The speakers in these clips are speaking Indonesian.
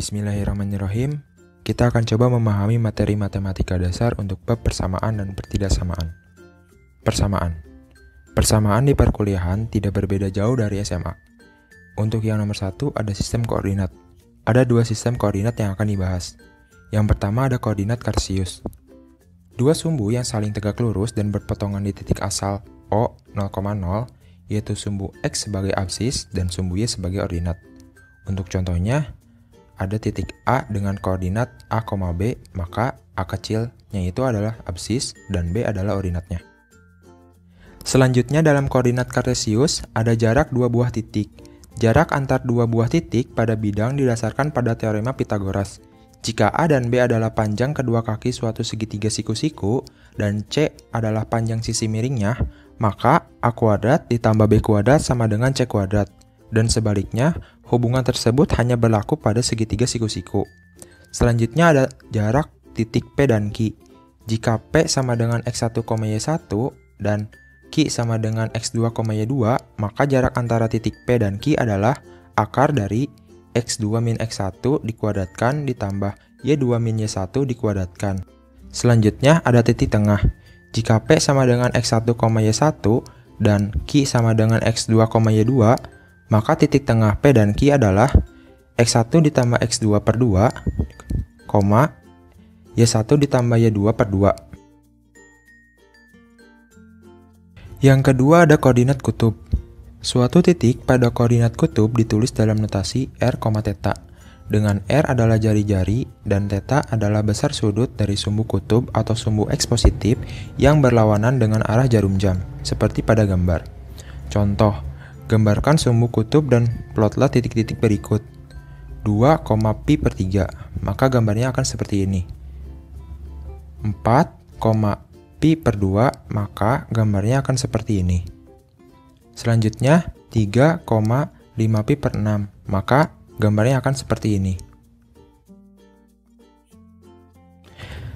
Bismillahirrahmanirrahim. Kita akan coba memahami materi matematika dasar untuk bab persamaan dan pertidaksamaan. Persamaan. Persamaan di perkuliahan tidak berbeda jauh dari SMA. Untuk yang nomor 1 ada sistem koordinat. Ada dua sistem koordinat yang akan dibahas. Yang pertama ada koordinat kartesius. Dua sumbu yang saling tegak lurus dan berpotongan di titik asal O 0,0, yaitu sumbu X sebagai absis dan sumbu Y sebagai ordinat. Untuk contohnya, ada titik A dengan koordinat A, B, maka A kecilnya itu adalah absis dan B adalah ordinatnya. Selanjutnya dalam koordinat kartesius ada jarak dua buah titik. Jarak antar dua buah titik pada bidang didasarkan pada teorema Pythagoras. Jika A dan B adalah panjang kedua kaki suatu segitiga siku-siku dan C adalah panjang sisi miringnya, maka A kuadrat ditambah B kuadrat sama dengan C kuadrat. Dan sebaliknya, hubungan tersebut hanya berlaku pada segitiga siku-siku. Selanjutnya ada jarak titik P dan Q. Jika P sama dengan X1, Y1 dan Q sama dengan X2, Y2, maka jarak antara titik P dan Q adalah akar dari X2 min X1 dikuadratkan ditambah Y2 min Y1 dikuadratkan. Selanjutnya ada titik tengah. Jika P sama dengan X1, Y1 dan Q sama dengan X2, Y2, maka titik tengah P dan Q adalah X1 ditambah X2 per 2, Y1 ditambah Y2 per 2. Yang kedua ada koordinat kutub. Suatu titik pada koordinat kutub ditulis dalam notasi R, θ, dengan R adalah jari-jari dan θ adalah besar sudut dari sumbu kutub atau sumbu X positif yang berlawanan dengan arah jarum jam, seperti pada gambar. Contoh, gambarkan sumbu kutub dan plotlah titik-titik berikut. 2, pi per 3, maka gambarnya akan seperti ini. 4, pi per 2, maka gambarnya akan seperti ini. Selanjutnya, 3, 5 pi per 6, maka gambarnya akan seperti ini.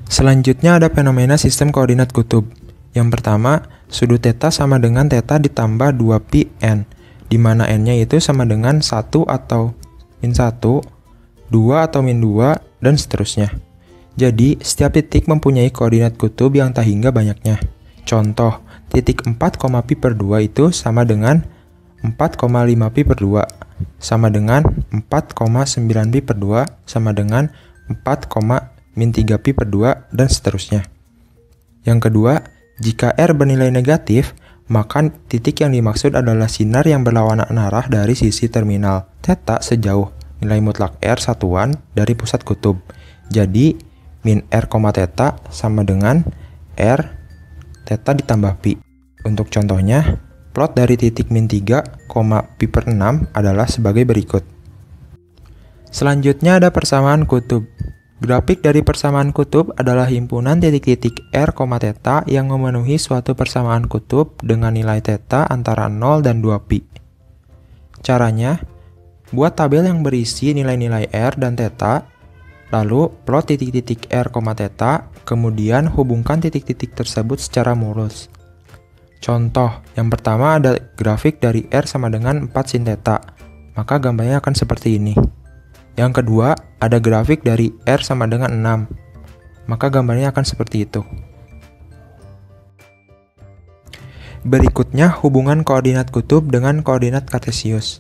Selanjutnya ada fenomena sistem koordinat kutub. Yang pertama, sudut θ sama dengan θ ditambah 2pi n, di mana n-nya itu sama dengan 1 atau min 1, 2 atau min 2, dan seterusnya. Jadi, setiap titik mempunyai koordinat kutub yang tak hingga banyaknya. Contoh, titik 4, pi per 2 itu sama dengan 4,5 pi per 2, sama dengan 4,9 pi per 2, sama dengan 4, min 3 pi per 2, dan seterusnya. Yang kedua, jika R bernilai negatif, maka titik yang dimaksud adalah sinar yang berlawanan arah dari sisi terminal θ sejauh nilai mutlak R satuan dari pusat kutub. Jadi, min R, θ sama dengan R θ ditambah pi. Untuk contohnya, plot dari titik min 3, pi per 6 adalah sebagai berikut. Selanjutnya ada persamaan kutub. Grafik dari persamaan kutub adalah himpunan titik-titik R, θ yang memenuhi suatu persamaan kutub dengan nilai θ antara 0 dan 2pi. Caranya, buat tabel yang berisi nilai-nilai R dan θ, lalu plot titik-titik R, θ, kemudian hubungkan titik-titik tersebut secara mulus. Contoh, yang pertama ada grafik dari R sama dengan 4 sin θ, maka gambarnya akan seperti ini. Yang kedua, ada grafik dari R sama dengan 6, maka gambarnya akan seperti itu. Berikutnya, hubungan koordinat kutub dengan koordinat kartesius.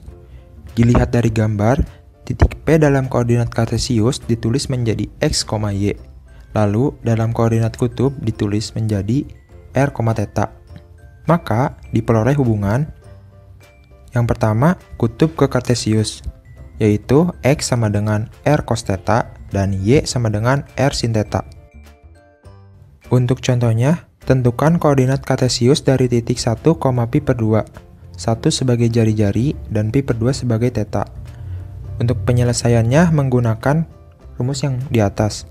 Dilihat dari gambar, titik P dalam koordinat kartesius ditulis menjadi X, Y, lalu dalam koordinat kutub ditulis menjadi R, θ. Maka, diperoleh hubungan yang pertama, kutub ke kartesius, yaitu X sama dengan R cos θ dan Y sama dengan R sin θ. Untuk contohnya, tentukan koordinat kartesius dari titik 1, pi per 2, 1 sebagai jari-jari dan pi per 2 sebagai θ. Untuk penyelesaiannya menggunakan rumus yang di atas.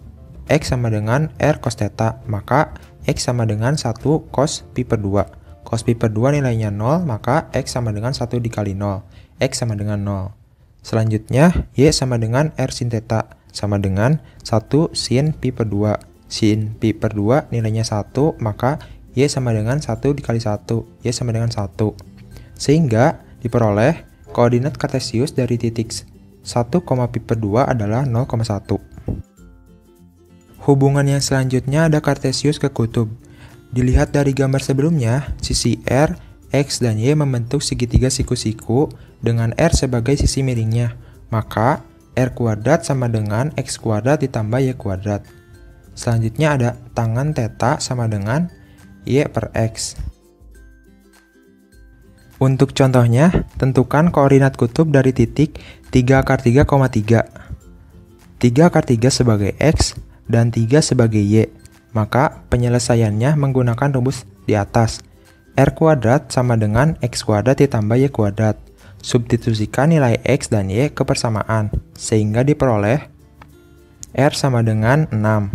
X sama dengan R cos θ, maka X sama dengan 1 cos pi per 2. Cos pi per 2 nilainya 0, maka X sama dengan 1 dikali 0. X sama dengan 0. Selanjutnya, Y sama dengan R sin θ, sama dengan 1 sin pi per 2. Sin pi per 2 nilainya 1, maka Y sama dengan 1 dikali 1. Y sama dengan 1. Sehingga diperoleh koordinat kartesius dari titik 1, 1, pi per 2 adalah 0,1. Hubungan yang selanjutnya ada kartesius ke kutub. Dilihat dari gambar sebelumnya, sisi R, X, dan Y membentuk segitiga siku-siku dengan R sebagai sisi miringnya. Maka, R kuadrat sama dengan X kuadrat ditambah Y kuadrat. Selanjutnya ada tangan theta sama dengan Y per X. Untuk contohnya, tentukan koordinat kutub dari titik 3 × 3,3. 3 × 3 sebagai X, dan 3 sebagai Y, maka penyelesaiannya menggunakan rumus di atas. R kuadrat sama dengan X kuadrat ditambah Y kuadrat. Substitusikan nilai X dan Y ke persamaan, sehingga diperoleh R sama dengan 6.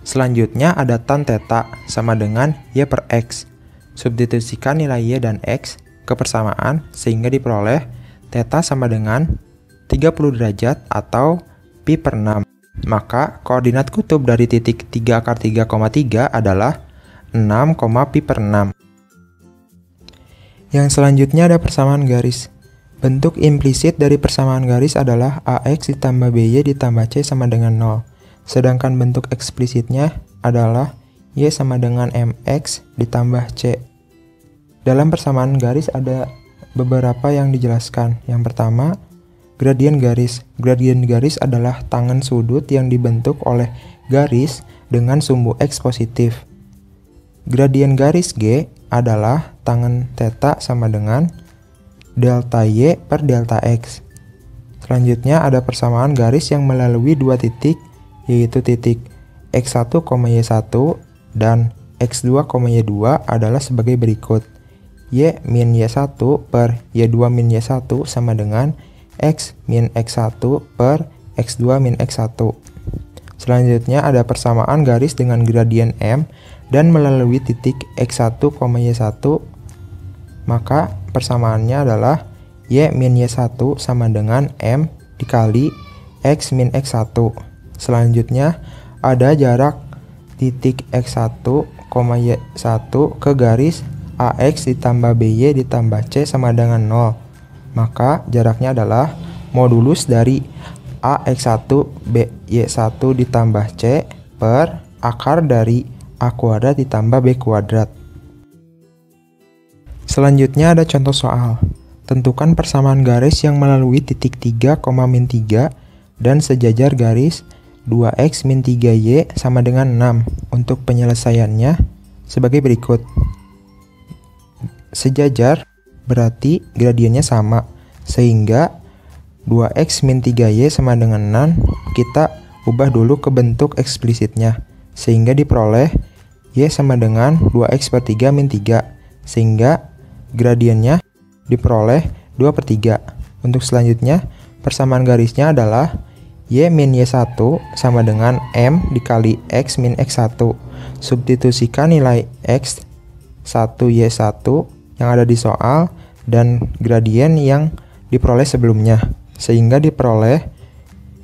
Selanjutnya ada tan theta sama dengan Y per X. Substitusikan nilai Y dan X ke persamaan, sehingga diperoleh theta sama dengan 30 derajat atau pi per 6. Maka koordinat kutub dari titik 3 × 3,3 adalah 6, pi per 6. Yang selanjutnya ada persamaan garis. Bentuk implisit dari persamaan garis adalah AX ditambah BY ditambah C sama dengan 0. Sedangkan bentuk eksplisitnya adalah Y sama dengan MX ditambah C. Dalam persamaan garis ada beberapa yang dijelaskan. Yang pertama, gradien garis. Gradien garis adalah tangen sudut yang dibentuk oleh garis dengan sumbu X positif. Gradien garis G adalah tangen theta sama dengan delta Y per delta X. Selanjutnya ada persamaan garis yang melalui dua titik, yaitu titik X1, Y1 dan X2, Y2 adalah sebagai berikut. Y min Y1 per Y2 min Y1 sama dengan X min X1 per X2 min X1. Selanjutnya ada persamaan garis dengan gradien M dan melalui titik X1, Y1. Maka persamaannya adalah Y min Y1 sama dengan M dikali X min X1. Selanjutnya ada jarak titik X1, Y1 ke garis AX ditambah BY ditambah C sama dengan 0. Maka jaraknya adalah modulus dari AX1 BY1 ditambah C per akar dari A kuadrat ditambah B kuadrat. Selanjutnya ada contoh soal. Tentukan persamaan garis yang melalui titik 3, min 3 dan sejajar garis 2X min 3Y sama dengan 6. Untuk penyelesaiannya sebagai berikut. Sejajar berarti gradiennya sama, sehingga 2X min 3Y sama dengan 6, kita ubah dulu ke bentuk eksplisitnya, sehingga diperoleh Y sama dengan 2X per 3 min 3, sehingga gradiennya diperoleh 2 per 3. Untuk selanjutnya, persamaan garisnya adalah Y min Y1 sama dengan M dikali X min X1. Substitusikan nilai X1 Y1 yang ada di soal dan gradien yang diperoleh sebelumnya, sehingga diperoleh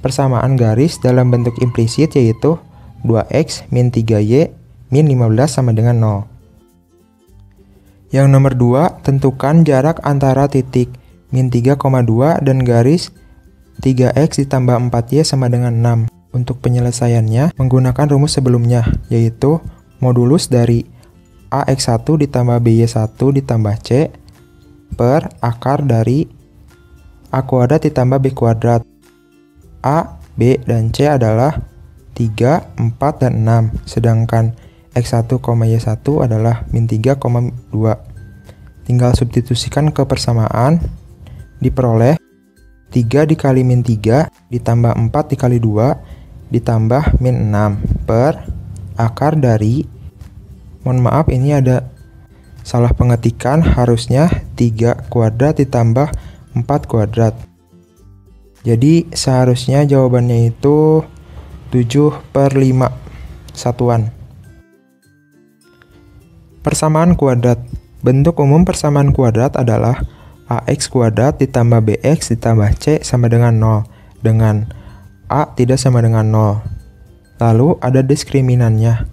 persamaan garis dalam bentuk implisit yaitu 2X min 3Y min 15 sama dengan 0. Yang nomor 2, tentukan jarak antara titik min 3,2 dan garis 3X ditambah 4Y sama dengan 6. Untuk penyelesaiannya menggunakan rumus sebelumnya, yaitu modulus dari AX1 ditambah BY1 ditambah C per akar dari A kuadrat ditambah B kuadrat. A, B, dan C adalah 3, 4, dan 6. Sedangkan X1, Y1 adalah min 3,2. Tinggal substitusikan ke persamaan, diperoleh 3 dikali min 3 ditambah 4 dikali 2 ditambah min 6 per akar dari, mohon maaf ini ada salah pengetikan, harusnya 3 kuadrat ditambah 4 kuadrat. Jadi seharusnya jawabannya itu 7/5 satuan. Persamaan kuadrat. Bentuk umum persamaan kuadrat adalah AX kuadrat ditambah BX ditambah C sama dengan 0, dengan A tidak sama dengan 0. Lalu ada diskriminannya,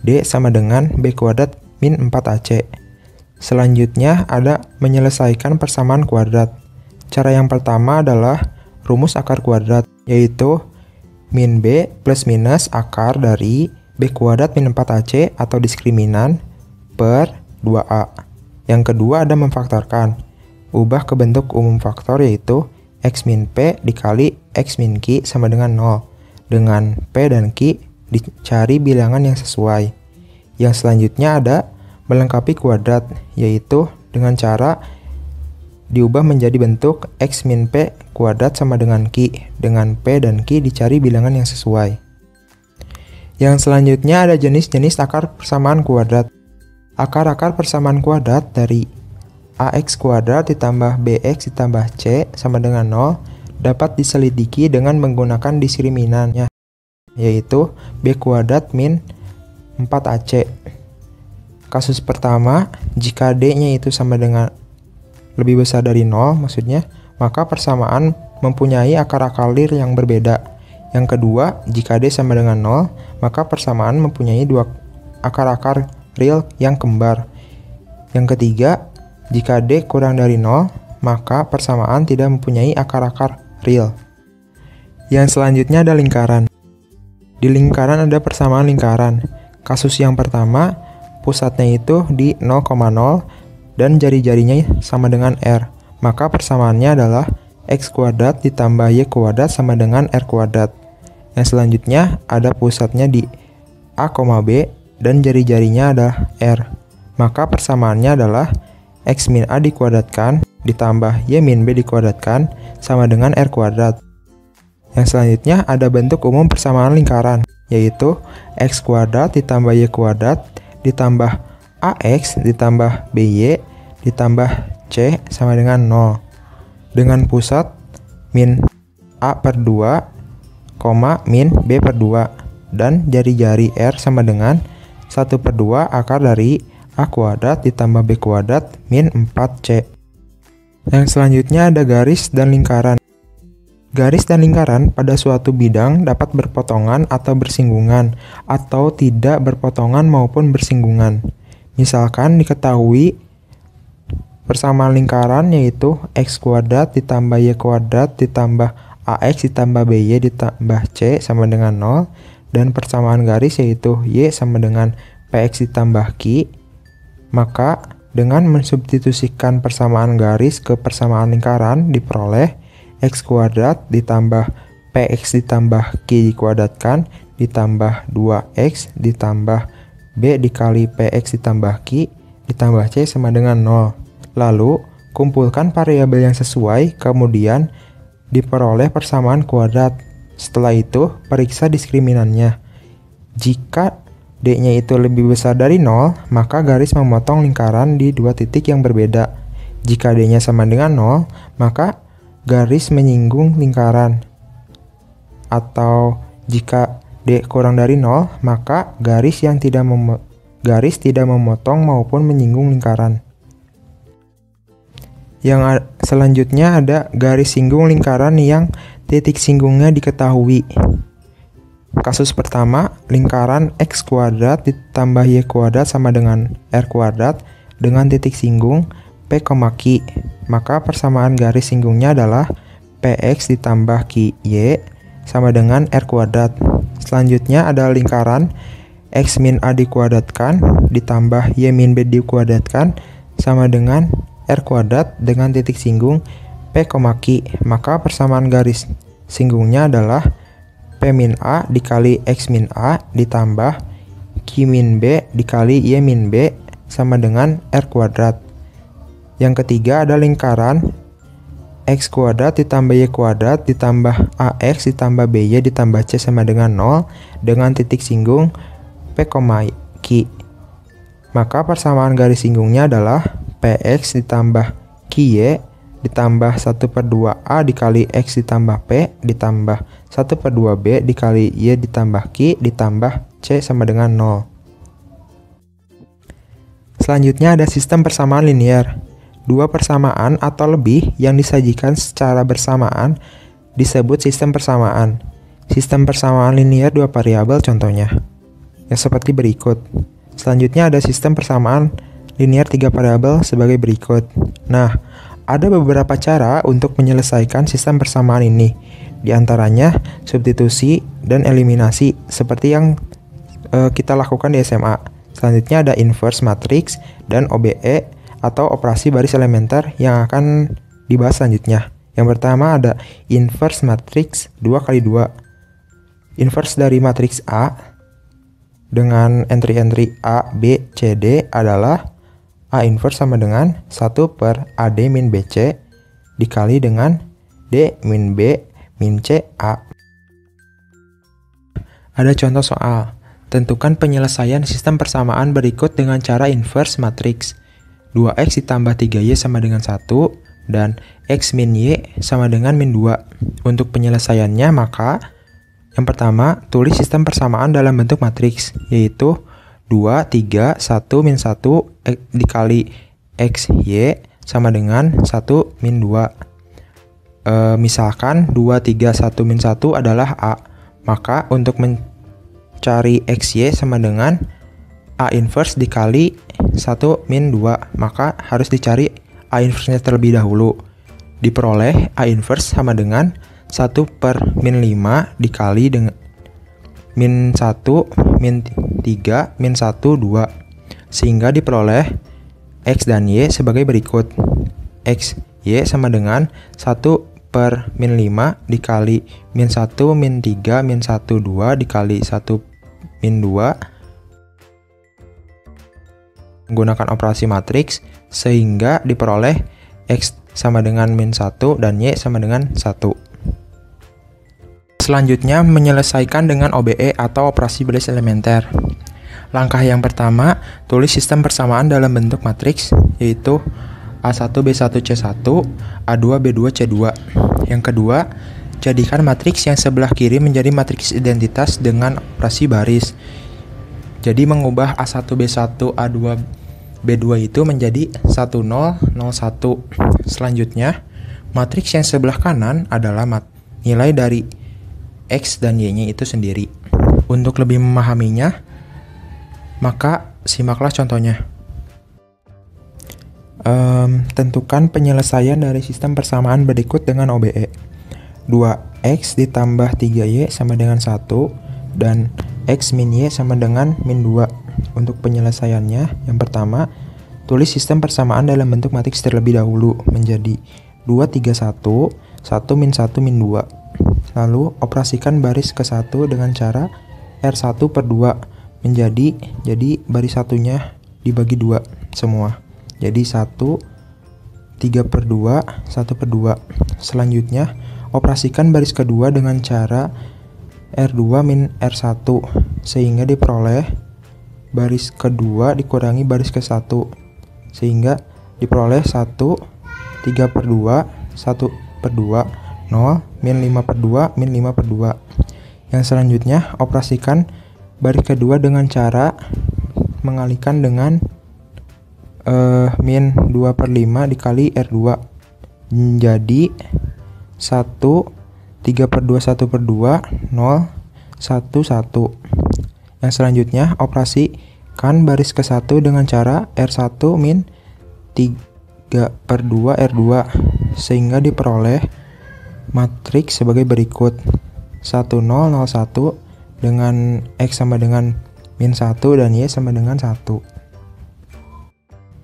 D sama dengan B kuadrat min 4AC. Selanjutnya ada menyelesaikan persamaan kuadrat. Cara yang pertama adalah rumus akar kuadrat, yaitu min B plus minus akar dari B kuadrat min 4AC atau diskriminan per 2A. Yang kedua ada memfaktorkan. Ubah ke bentuk umum faktor yaitu X min P dikali X min Q sama dengan 0. Dengan P dan Q dicari bilangan yang sesuai. Yang selanjutnya ada melengkapi kuadrat, yaitu dengan cara diubah menjadi bentuk X min P kuadrat sama dengan Q. Dengan P dan Q dicari bilangan yang sesuai. Yang selanjutnya ada jenis-jenis akar persamaan kuadrat. Akar-akar persamaan kuadrat dari AX kuadrat ditambah BX ditambah C sama dengan 0 dapat diselidiki dengan menggunakan diskriminannya, yaitu B kuadrat min 4AC. Kasus pertama, jika D-nya itu sama dengan lebih besar dari 0 maksudnya, maka persamaan mempunyai akar-akar real yang berbeda. Yang kedua, jika D sama dengan 0, maka persamaan mempunyai dua akar-akar real yang kembar. Yang ketiga, jika D kurang dari 0, maka persamaan tidak mempunyai akar-akar real. Yang selanjutnya ada lingkaran. Di lingkaran ada persamaan lingkaran. Kasus yang pertama, pusatnya itu di 0,0 dan jari-jarinya sama dengan R. Maka persamaannya adalah X kuadrat ditambah Y kuadrat sama dengan R kuadrat. Yang selanjutnya ada pusatnya di A, B dan jari-jarinya adalah R. Maka persamaannya adalah X min A dikuadratkan ditambah Y min B dikuadratkan sama dengan R kuadrat. Yang selanjutnya ada bentuk umum persamaan lingkaran, yaitu X kuadrat ditambah Y kuadrat ditambah AX ditambah BY ditambah C sama dengan 0. Dengan pusat min A per 2, min B per 2 dan jari-jari R sama dengan 1 per 2 akar dari A kuadrat ditambah B kuadrat min 4C. Yang selanjutnya ada garis dan lingkaran. Garis dan lingkaran pada suatu bidang dapat berpotongan atau bersinggungan, atau tidak berpotongan maupun bersinggungan. Misalkan diketahui persamaan lingkaran yaitu X kuadrat ditambah Y kuadrat ditambah AX ditambah BY ditambah C sama dengan 0, dan persamaan garis yaitu Y sama dengan PX ditambah Q. Maka dengan mensubstitusikan persamaan garis ke persamaan lingkaran diperoleh X kuadrat ditambah PX ditambah Q dikuadratkan ditambah 2X ditambah B dikali PX ditambah Q ditambah C sama dengan 0. Lalu kumpulkan variabel yang sesuai, kemudian diperoleh persamaan kuadrat. Setelah itu periksa diskriminannya. Jika D-nya itu lebih besar dari 0, maka garis memotong lingkaran di dua titik yang berbeda. Jika D-nya sama dengan 0, maka garis menyinggung lingkaran. Atau jika D kurang dari 0, maka garis tidak memotong maupun menyinggung lingkaran. Yang selanjutnya ada garis singgung lingkaran yang titik singgungnya diketahui. Kasus pertama, lingkaran X kuadrat ditambah Y kuadrat sama dengan R kuadrat dengan titik singgung P, Q. Maka persamaan garis singgungnya adalah PX ditambah QY sama dengan R kuadrat. Selanjutnya ada lingkaran X min A dikuadratkan ditambah Y min B dikuadratkan sama dengan R kuadrat dengan titik singgung P, Q. Maka persamaan garis singgungnya adalah P min A dikali X min A ditambah Q min B dikali Y min B sama dengan R kuadrat. Yang ketiga ada lingkaran X kuadrat ditambah Y kuadrat ditambah AX ditambah BY ditambah C sama dengan 0 dengan titik singgung P, Q. Maka persamaan garis singgungnya adalah PX ditambah QY ditambah 1 per 2A dikali X ditambah P ditambah 1 per 2B dikali Y ditambah Q ditambah C sama dengan 0. Selanjutnya ada sistem persamaan linear. Dua persamaan atau lebih yang disajikan secara bersamaan disebut sistem persamaan. Sistem persamaan linear dua variabel contohnya yang seperti berikut. Selanjutnya ada sistem persamaan linear 3 variabel sebagai berikut. Nah, Ada beberapa cara untuk menyelesaikan sistem persamaan ini, di antaranya substitusi dan eliminasi seperti yang kita lakukan di SMA. Selanjutnya ada inverse matrix dan OBE atau operasi baris elementer yang akan dibahas selanjutnya. Yang pertama ada inverse matrix 2x2. Inverse dari matriks A dengan entry-entry A, B, C, D adalah A inverse sama dengan 1 per AD min BC dikali dengan D min B min C A. Ada contoh soal. Tentukan penyelesaian sistem persamaan berikut dengan cara inverse matriks. 2x ditambah 3y sama dengan 1 dan x min y sama dengan min 2. Untuk penyelesaiannya maka yang pertama, tulis sistem persamaan dalam bentuk matriks, yaitu 2, 3, 1, min 1 dikali x, y sama dengan 1, min 2. Misalkan 2, 3, 1, min 1 adalah A. Maka untuk mencari x, y sama dengan A inverse dikali 1, min 2. Maka harus dicari A inverse-nya terlebih dahulu. Diperoleh A inverse sama dengan 1 per min 5 dikali dengan min 1, min 3, min 1, 2. Sehingga diperoleh X dan Y sebagai berikut. X, Y sama dengan 1 per min 5 dikali min 1, min 3, min 1, 2 dikali 1, min 2. Menggunakan operasi matriks sehingga diperoleh X sama dengan min 1 dan Y sama dengan 1. Selanjutnya, menyelesaikan dengan OBE atau operasi baris elementer. Langkah yang pertama, tulis sistem persamaan dalam bentuk matriks, yaitu A1, B1, C1, A2, B2, C2. Yang kedua, jadikan matriks yang sebelah kiri menjadi matriks identitas dengan operasi baris. Jadi mengubah A1, B1, A2, B2 itu menjadi 1, 0, 0, 1. Selanjutnya, matriks yang sebelah kanan adalah nilai dari X dan Y-nya itu sendiri. Untuk lebih memahaminya, maka simaklah contohnya. Tentukan penyelesaian dari sistem persamaan berikut dengan OBE. 2x ditambah 3y sama dengan 1 dan x min y sama dengan min 2. Untuk penyelesaiannya, yang pertama, tulis sistem persamaan dalam bentuk matriks terlebih dahulu menjadi 2, 3, 1, 1 min 1 min 2. Lalu operasikan baris ke-1 dengan cara R1 per 2 jadi baris satunya dibagi 2 semua. Jadi 1, 3 per 2, 1 per 2. Selanjutnya operasikan baris kedua dengan cara R2 min R1 sehingga diperoleh baris kedua dikurangi baris ke-1 sehingga diperoleh 1, 3 per 2, 1 per 2, 0, min 5 per 2, min 5 per 2. Yang selanjutnya, operasikan baris kedua dengan cara mengalihkan dengan min 2 per 5 dikali R2. Jadi 1, 3 per 2, 1 per 2, 0, 1, 1. Yang selanjutnya, operasikan baris ke-1 dengan cara R1 min 3 per 2 R2 sehingga diperoleh matriks sebagai berikut. 1, 0, 0, 1 dengan X sama dengan min 1 dan Y sama dengan 1.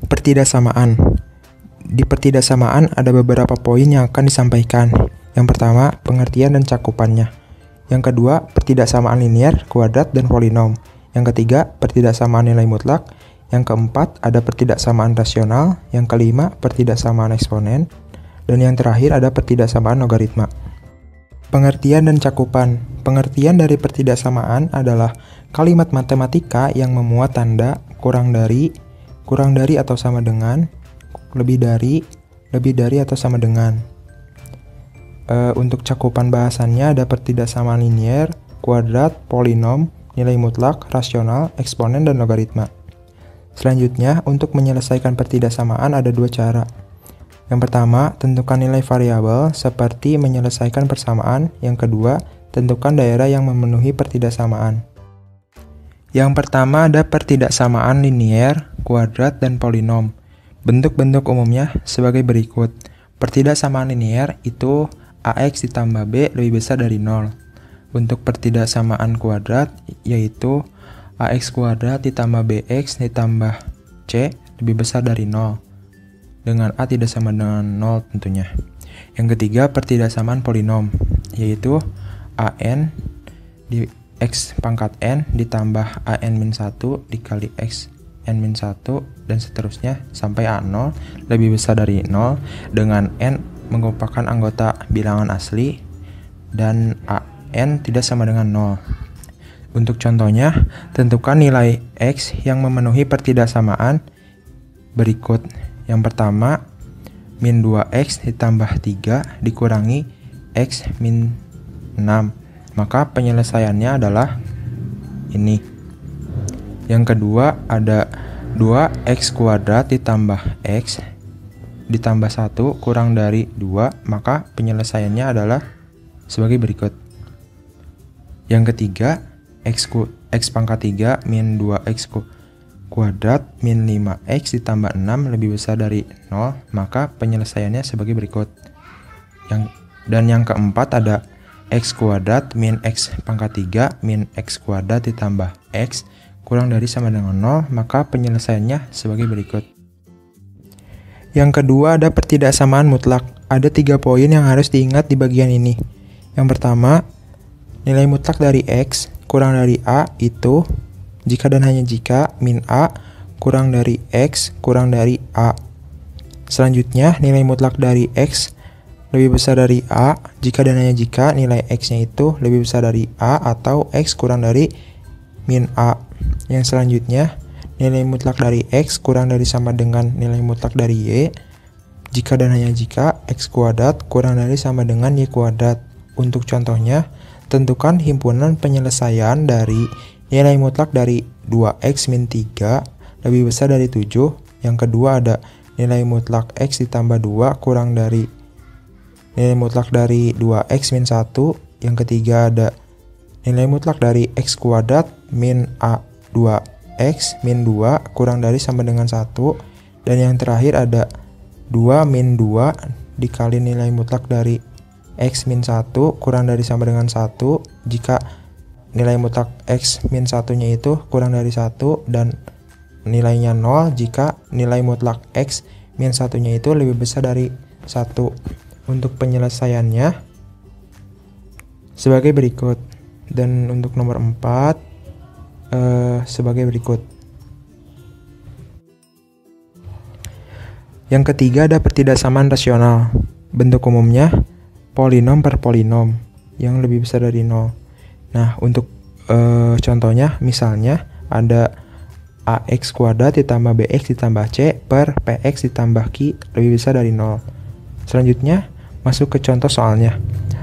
Pertidaksamaan. Di pertidaksamaan ada beberapa poin yang akan disampaikan. Yang pertama, pengertian dan cakupannya. Yang kedua, pertidaksamaan linier, kuadrat, dan polinom. Yang ketiga, pertidaksamaan nilai mutlak. Yang keempat, ada pertidaksamaan rasional. Yang kelima, pertidaksamaan eksponen. Dan yang terakhir ada pertidaksamaan logaritma. Pengertian dan cakupan. Pengertian dari pertidaksamaan adalah kalimat matematika yang memuat tanda kurang dari atau sama dengan, lebih dari atau sama dengan. Untuk cakupan bahasannya ada pertidaksamaan linier, kuadrat, polinom, nilai mutlak, rasional, eksponen, dan logaritma. Selanjutnya, untuk menyelesaikan pertidaksamaan ada dua cara. Yang pertama, tentukan nilai variabel seperti menyelesaikan persamaan. Yang kedua, tentukan daerah yang memenuhi pertidaksamaan. Yang pertama ada pertidaksamaan linier, kuadrat, dan polinom. Bentuk-bentuk umumnya sebagai berikut. Pertidaksamaan linier itu AX ditambah B lebih besar dari 0. Untuk pertidaksamaan kuadrat yaitu AX kuadrat ditambah BX ditambah C lebih besar dari 0. Dengan A tidak sama dengan 0 tentunya. Yang ketiga, pertidaksamaan polinom yaitu AN di X pangkat N ditambah AN-1 dikali X N-1 dan seterusnya sampai A0 lebih besar dari 0 dengan N merupakan anggota bilangan asli dan AN tidak sama dengan 0. Untuk contohnya, tentukan nilai X yang memenuhi pertidaksamaan berikut. Yang pertama, min 2X ditambah 3 dikurangi X min 6. Maka penyelesaiannya adalah ini. Yang kedua ada 2X kuadrat ditambah X ditambah 1 kurang dari 2. Maka penyelesaiannya adalah sebagai berikut. Yang ketiga, X pangkat 3 min 2X kuadrat min 5X ditambah 6 lebih besar dari 0, maka penyelesaiannya sebagai berikut. Dan yang keempat ada X kuadrat min X pangkat 3 min X kuadrat ditambah X kurang dari sama dengan 0, maka penyelesaiannya sebagai berikut. Yang kedua ada pertidaksamaan mutlak. Ada 3 poin yang harus diingat di bagian ini. Yang pertama, nilai mutlak dari X kurang dari A itu jika dan hanya jika min A kurang dari X kurang dari A. Selanjutnya, nilai mutlak dari X lebih besar dari A jika dan hanya jika nilai X-nya itu lebih besar dari A atau X kurang dari min A. Yang selanjutnya, nilai mutlak dari X kurang dari sama dengan nilai mutlak dari Y jika dan hanya jika X kuadrat kurang dari sama dengan Y kuadrat. Untuk contohnya, tentukan himpunan penyelesaian dari nilai mutlak dari 2X min 3 lebih besar dari 7. Yang kedua ada nilai mutlak X ditambah 2 kurang dari nilai mutlak dari 2X min 1. Yang ketiga ada nilai mutlak dari X kuadrat min A2X min 2 kurang dari sama dengan 1. Dan yang terakhir ada 2 min 2 dikali nilai mutlak dari X min 1 kurang dari sama dengan 1 jika nilai mutlak X min 1-nya itu kurang dari 1 dan nilainya 0 jika nilai mutlak X min 1-nya itu lebih besar dari 1. Untuk penyelesaiannya sebagai berikut. Dan untuk nomor 4 sebagai berikut. Yang ketiga ada pertidaksamaan rasional. Bentuk umumnya polinom per polinom yang lebih besar dari 0. Nah, untuk contohnya misalnya ada AX kuadrat ditambah BX ditambah C per PX ditambah Q lebih besar dari 0. Selanjutnya, masuk ke contoh soalnya.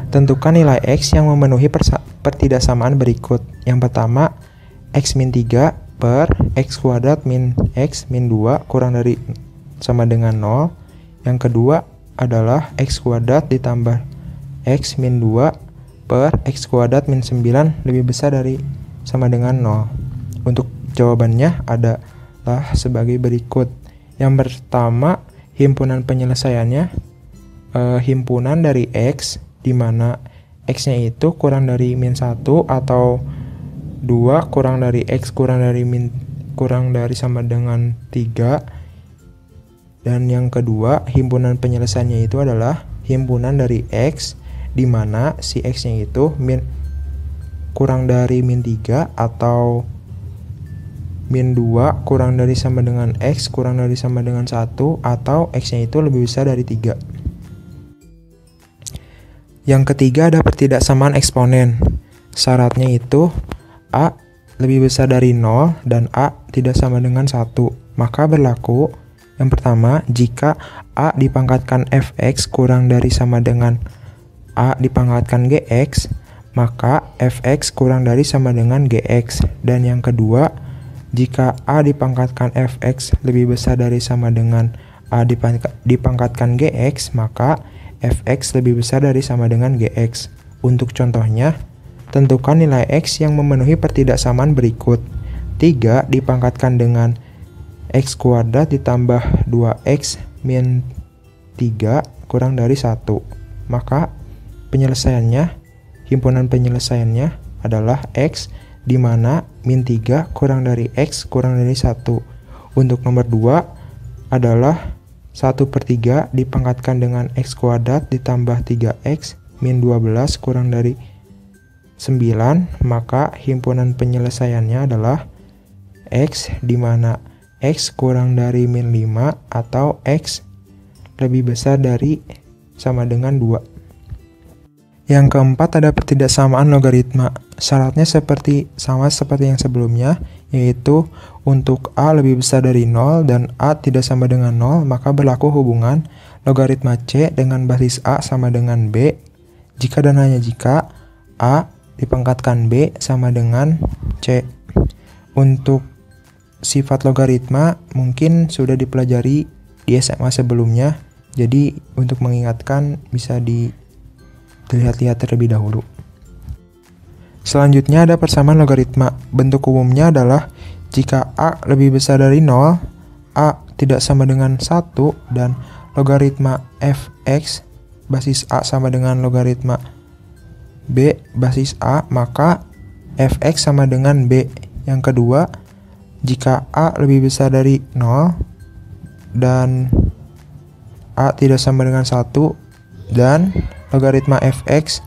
Tentukan nilai X yang memenuhi pertidaksamaan berikut. Yang pertama, X min 3 per X kuadrat min X min 2 kurang dari sama dengan 0. Yang kedua adalah X kuadrat ditambah X min 2 per X kuadrat min 9 lebih besar dari sama dengan 0. Untuk jawabannya adalah sebagai berikut. Yang pertama, himpunan penyelesaiannya himpunan dari X di mana X-nya itu kurang dari min 1 atau 2 kurang dari X kurang dari sama dengan 3. Dan yang kedua, himpunan penyelesaiannya itu adalah himpunan dari X di mana si X-nya itu kurang dari min 3 atau min 2 kurang dari sama dengan X kurang dari sama dengan 1 atau X-nya itu lebih besar dari 3. Yang ketiga ada pertidaksamaan eksponen. Syaratnya itu A lebih besar dari 0 dan A tidak sama dengan 1. Maka berlaku yang pertama, jika A dipangkatkan Fx kurang dari sama dengan A dipangkatkan Gx, maka Fx kurang dari sama dengan Gx. Dan yang kedua, jika A dipangkatkan Fx lebih besar dari sama dengan A dipangkatkan Gx, maka Fx lebih besar dari sama dengan Gx. Untuk contohnya, tentukan nilai X yang memenuhi pertidaksamaan berikut. 3 dipangkatkan dengan X kuadrat ditambah 2X min 3 kurang dari 1. Maka himpunan penyelesaiannya adalah X, di mana min 3 kurang dari X kurang dari 1. Untuk nomor 2 adalah 1/3 dipangkatkan dengan X kuadrat ditambah 3X min 12 kurang dari 9, maka himpunan penyelesaiannya adalah X, di mana X kurang dari min 5 atau X lebih besar dari sama dengan 2. Yang keempat ada pertidaksamaan logaritma. Syaratnya sama seperti yang sebelumnya, yaitu untuk A lebih besar dari 0 dan A tidak sama dengan 0, maka berlaku hubungan logaritma C dengan basis A sama dengan B jika dan hanya jika A dipangkatkan B sama dengan C. Untuk sifat logaritma mungkin sudah dipelajari di SMA sebelumnya, jadi untuk mengingatkan bisa dilihat-lihat terlebih dahulu. Selanjutnya ada persamaan logaritma. Bentuk umumnya adalah jika A lebih besar dari 0, A tidak sama dengan 1, dan logaritma fx basis A sama dengan logaritma B basis A, maka fx sama dengan B. Yang kedua, jika A lebih besar dari 0 dan A tidak sama dengan 1 dan logaritma fx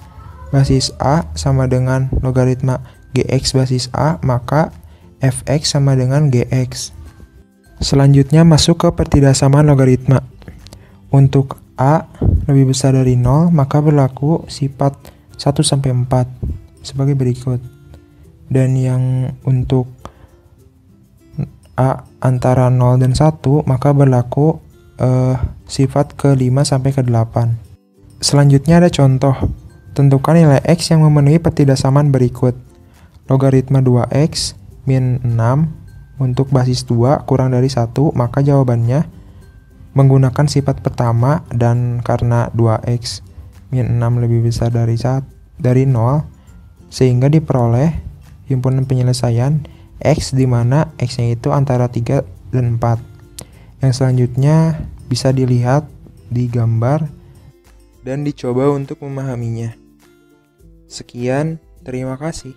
basis A sama dengan logaritma gx basis A, maka fx sama dengan gx. Selanjutnya masuk ke pertidaksamaan logaritma. Untuk A lebih besar dari 0, maka berlaku sifat 1-4 sebagai berikut. Dan yang untuk A antara 0 dan 1, maka berlaku sifat ke-5-8. Selanjutnya ada contoh. Tentukan nilai X yang memenuhi pertidaksamaan berikut. Logaritma 2X min 6 untuk basis 2 kurang dari 1, maka jawabannya menggunakan sifat pertama, dan karena 2X min 6 lebih besar dari 0, sehingga diperoleh himpunan penyelesaian X, di mana X-nya itu antara 3 dan 4. Yang selanjutnya bisa dilihat di gambar dan dicoba untuk memahaminya. Sekian, terima kasih.